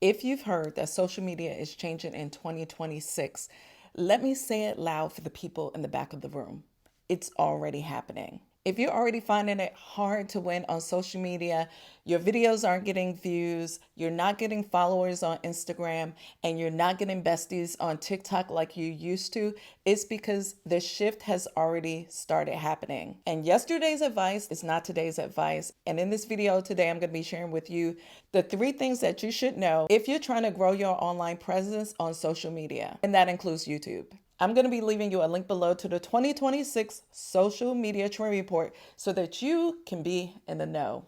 If you've heard that social media is changing in 2026, let me say it loud for the people in the back of the room. It's already happening. If you're already finding it hard to win on social media, your videos aren't getting views, you're not getting followers on Instagram, and you're not getting besties on TikTok like you used to, it's because the shift has already started happening. And yesterday's advice is not today's advice. And in this video today, I'm going to be sharing with you the 3 things that you should know if you're trying to grow your online presence on social media. And that includes YouTube. I'm going to be leaving you a link below to the 2026 Social Media Trend Report so that you can be in the know.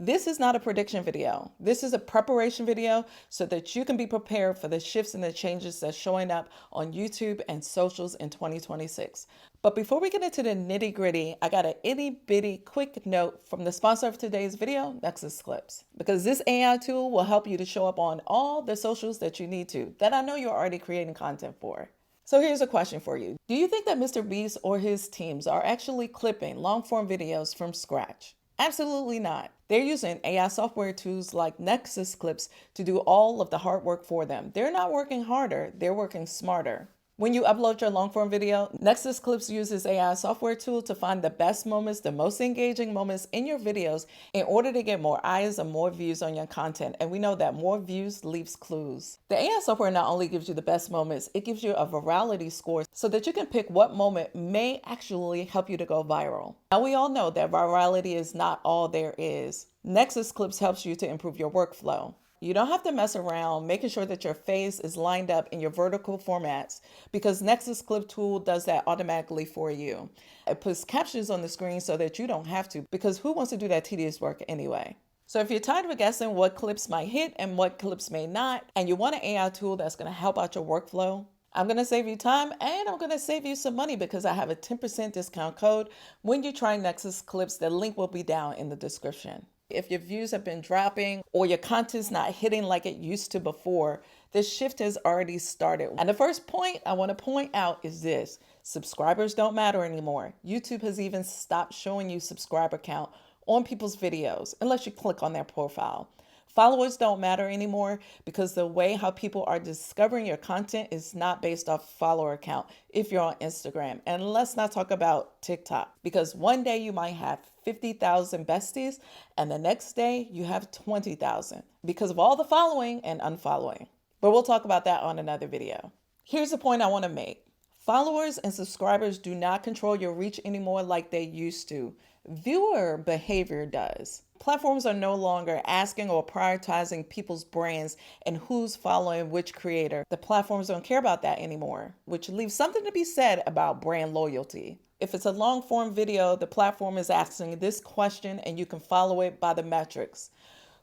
This is not a prediction video. This is a preparation video so that you can be prepared for the shifts and the changes that's showing up on YouTube and socials in 2026. But before we get into the nitty gritty, I got an itty bitty quick note from the sponsor of today's video, Nexus Clips, because this AI tool will help you to show up on all the socials that you need to, that I know you're already creating content for. So here's a question for you. Do you think that Mr. Beast or his teams are actually clipping long form videos from scratch? Absolutely not. They're using AI software tools like Nexus Clips to do all of the hard work for them. They're not working harder, they're working smarter. When you upload your long form video, Nexus Clips uses AI software tool to find the best moments, the most engaging moments in your videos in order to get more eyes and more views on your content. And we know that more views leaves clues. The AI software not only gives you the best moments, it gives you a virality score so that you can pick what moment may actually help you to go viral. Now we all know that virality is not all there is. Nexus Clips helps you to improve your workflow. You don't have to mess around making sure that your face is lined up in your vertical formats because Nexus Clip tool does that automatically for you. It puts captions on the screen so that you don't have to, because who wants to do that tedious work anyway? So if you're tired of guessing what clips might hit and what clips may not, and you want an AI tool that's going to help out your workflow, I'm going to save you time and I'm going to save you some money because I have a 10% discount code when you try Nexus Clips. The link will be down in the description. If your views have been dropping or your content's not hitting like it used to before, the shift has already started. And the first point I want to point out is this: subscribers don't matter anymore. YouTube has even stopped showing you subscriber count on people's videos unless you click on their profile. Followers don't matter anymore because the way how people are discovering your content is not based off follower count if you're on Instagram. And let's not talk about TikTok, because one day you might have 50,000 besties and the next day you have 20,000 because of all the following and unfollowing. But we'll talk about that on another video. Here's the point I want to make. Followers and subscribers do not control your reach anymore like they used to. Viewer behavior does. Platforms are no longer asking or prioritizing people's brands and who's following which creator. The platforms don't care about that anymore, which leaves something to be said about brand loyalty. If it's a long form video, the platform is asking this question and you can follow it by the metrics.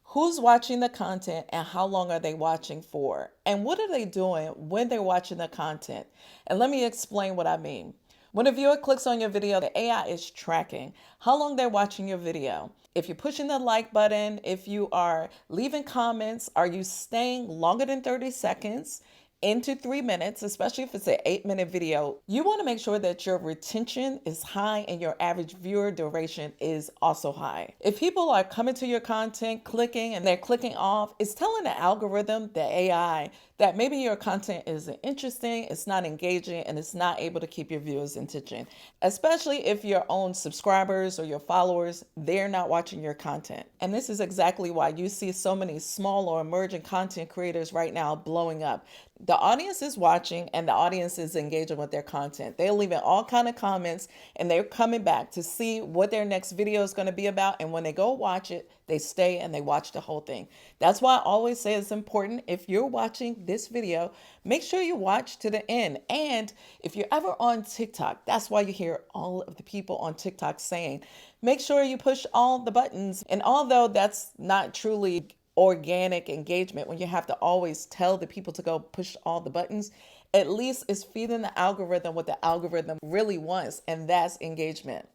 Who's watching the content and how long are they watching for? And what are they doing when they're watching the content? And let me explain what I mean. When a viewer clicks on your video, the AI is tracking how long they're watching your video. If you're pushing the like button, if you are leaving comments, are you staying longer than 30 seconds? Into 3 minutes, especially if it's an 8-minute video, you want to make sure that your retention is high and your average viewer duration is also high. If people are coming to your content, clicking, and they're clicking off, it's telling the algorithm, the AI, that maybe your content isn't interesting, it's not engaging, and it's not able to keep your viewers' attention. Especially if your own subscribers or your followers, they're not watching your content. And this is exactly why you see so many small or emerging content creators right now blowing up. The audience is watching and the audience is engaging with their content. They're leaving all kind of comments and they're coming back to see what their next video is going to be about. And when they go watch it, they stay and they watch the whole thing. That's why I always say it's important, if you're watching this video, make sure you watch to the end. And if you're ever on TikTok, that's why you hear all of the people on TikTok saying, make sure you push all the buttons. And although that's not truly organic engagement, when you have to always tell the people to go push all the buttons, at least it's feeding the algorithm what the algorithm really wants, and that's engagement.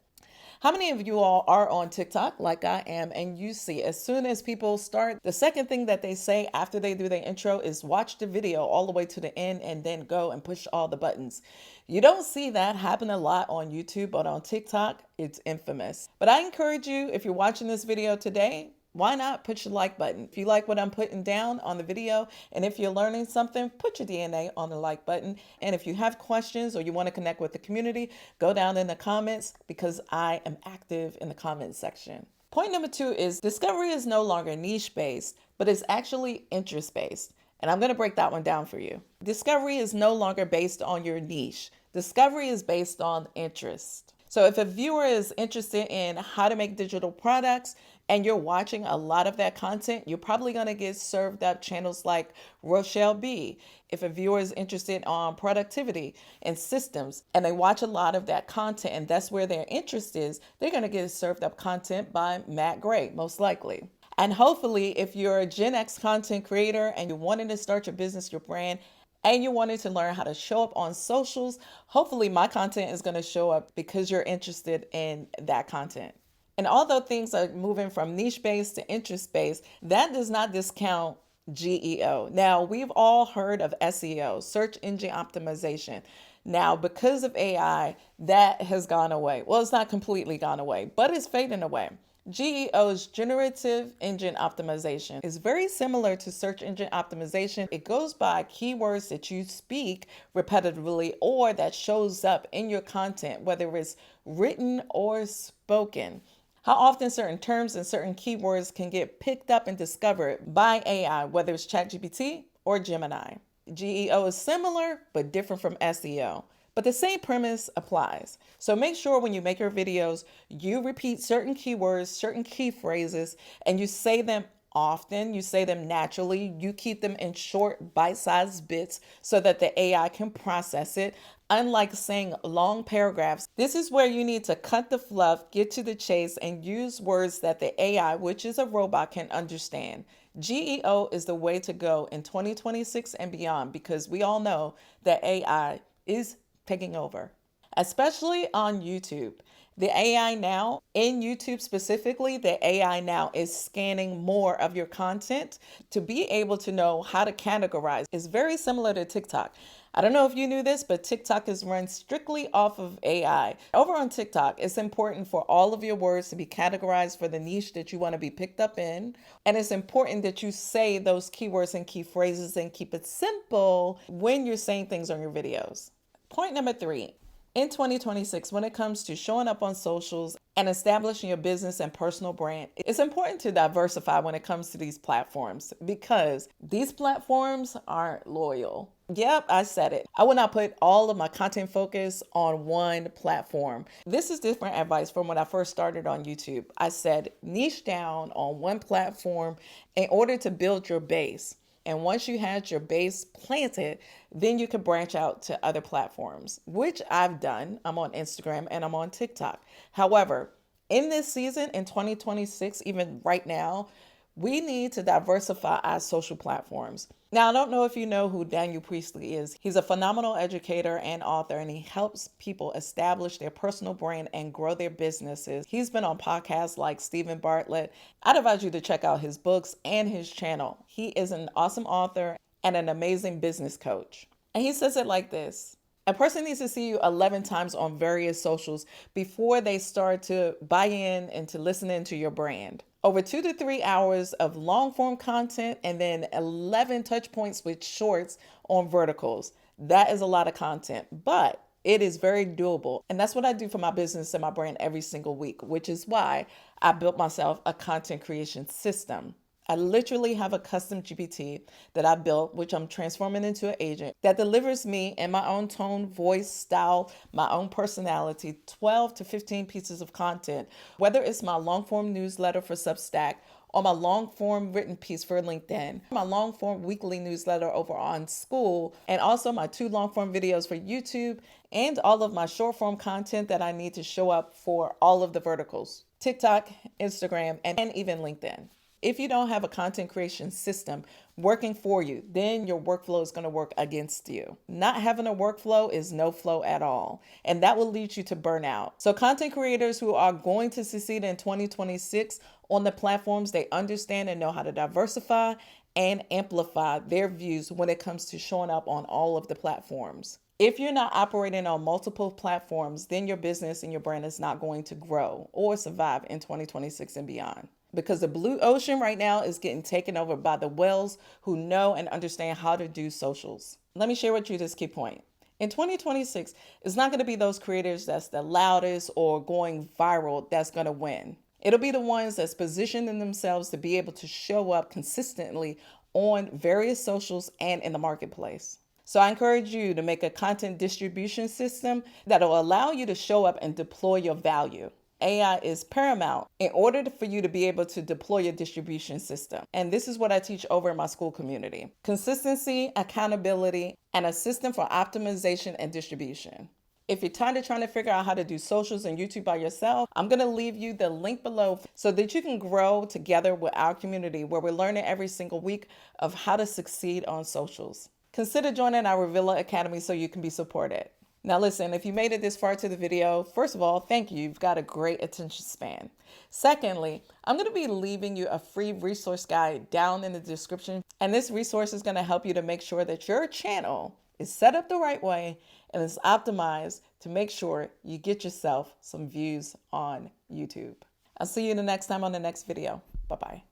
How many of you all are on TikTok like I am, and you see as soon as people start, the second thing that they say after they do their intro is watch the video all the way to the end and then go and push all the buttons. You don't see that happen a lot on YouTube, but on TikTok, it's infamous. But I encourage you, if you're watching this video today, why not push the like button? If you like what I'm putting down on the video, and if you're learning something, put your DNA on the like button. And if you have questions or you want to connect with the community, go down in the comments because I am active in the comments section. Point number 2 is discovery is no longer niche-based, but it's actually interest-based. And I'm going to break that one down for you. Discovery is no longer based on your niche. Discovery is based on interest. So if a viewer is interested in how to make digital products and you're watching a lot of that content, you're probably going to get served up channels like Rochelle B. If a viewer is interested on productivity and systems and they watch a lot of that content and that's where their interest is, they're going to get served up content by Matt Gray, most likely. And hopefully, if you're a Gen X content creator and you're wanting to start your business, your brand, and you wanted to learn how to show up on socials, hopefully my content is going to show up because you're interested in that content. And although things are moving from niche-based to interest-based, that does not discount GEO. Now, we've all heard of SEO, search engine optimization. Now, because of AI, that has gone away. Well, it's not completely gone away, but it's fading away. GEO's generative engine optimization is very similar to search engine optimization. It goes by keywords that you speak repetitively or that shows up in your content, whether it's written or spoken. How often certain terms and certain keywords can get picked up and discovered by AI, whether it's ChatGPT or Gemini. GEO is similar but different from SEO. But the same premise applies. So make sure when you make your videos, you repeat certain keywords, certain key phrases, and you say them often, you say them naturally, you keep them in short bite-sized bits so that the AI can process it. Unlike saying long paragraphs, this is where you need to cut the fluff, get to the chase, and use words that the AI, which is a robot, can understand. GEO is the way to go in 2026 and beyond because we all know that AI is taking over, especially on YouTube. The AI now, in YouTube specifically, the AI now is scanning more of your content to be able to know how to categorize. It's very similar to TikTok. I don't know if you knew this, but TikTok is run strictly off of AI. Over on TikTok, it's important for all of your words to be categorized for the niche that you want to be picked up in. And it's important that you say those keywords and key phrases and keep it simple when you're saying things on your videos. Point number 3, in 2026, when it comes to showing up on socials and establishing your business and personal brand, it's important to diversify when it comes to these platforms because these platforms aren't loyal. Yep, I said it. I will not put all of my content focus on one platform. This is different advice from when I first started on YouTube. I said niche down on one platform in order to build your base. And once you had your base planted, then you can branch out to other platforms, which I've done. I'm on Instagram and I'm on TikTok. However, in this season, in 2026, even right now, we need to diversify our social platforms. Now, I don't know if you know who Daniel Priestley is. He's a phenomenal educator and author, and he helps people establish their personal brand and grow their businesses. He's been on podcasts like Stephen Bartlett. I'd advise you to check out his books and his channel. He is an awesome author and an amazing business coach. And he says it like this. A person needs to see you 11 times on various socials before they start to buy in and to listen into your brand. Over 2 to 3 hours of long form content and then 11 touch points with shorts on verticals. That is a lot of content, but it is very doable. And that's what I do for my business and my brand every single week, which is why I built myself a content creation system. I literally have a custom GPT that I built, which I'm transforming into an agent that delivers me in my own tone, voice, style, my own personality, 12 to 15 pieces of content, whether it's my long form newsletter for Substack or my long form written piece for LinkedIn, my long form weekly newsletter over on School, and also my 2 long form videos for YouTube and all of my short form content that I need to show up for all of the verticals, TikTok, Instagram, and even LinkedIn. If you don't have a content creation system working for you, then your workflow is going to work against you. Not having a workflow is no flow at all, and that will lead you to burnout. So content creators who are going to succeed in 2026 on the platforms, they understand and know how to diversify and amplify their views when it comes to showing up on all of the platforms. If you're not operating on multiple platforms, then your business and your brand is not going to grow or survive in 2026 and beyond. Because the blue ocean right now is getting taken over by the whales who know and understand how to do socials. Let me share with you this key point. In 2026, it's not going to be those creators that's the loudest or going viral that's going to win. It'll be the ones that's positioning themselves to be able to show up consistently on various socials and in the marketplace. So I encourage you to make a content distribution system that'll allow you to show up and deploy your value. AI is paramount in order for you to be able to deploy your distribution system. And this is what I teach over in my school community: consistency, accountability, and a system for optimization and distribution. If you're trying to figure out how to do socials and YouTube by yourself, I'm going to leave you the link below so that you can grow together with our community, where we're learning every single week of how to succeed on socials. Consider joining our Revealer Academy so you can be supported. Now listen, if you made it this far to the video, first of all, thank you. You've got a great attention span. Secondly, I'm going to be leaving you a free resource guide down in the description. And this resource is going to help you to make sure that your channel is set up the right way and is optimized to make sure you get yourself some views on YouTube. I'll see you the next time on the next video. Bye-bye.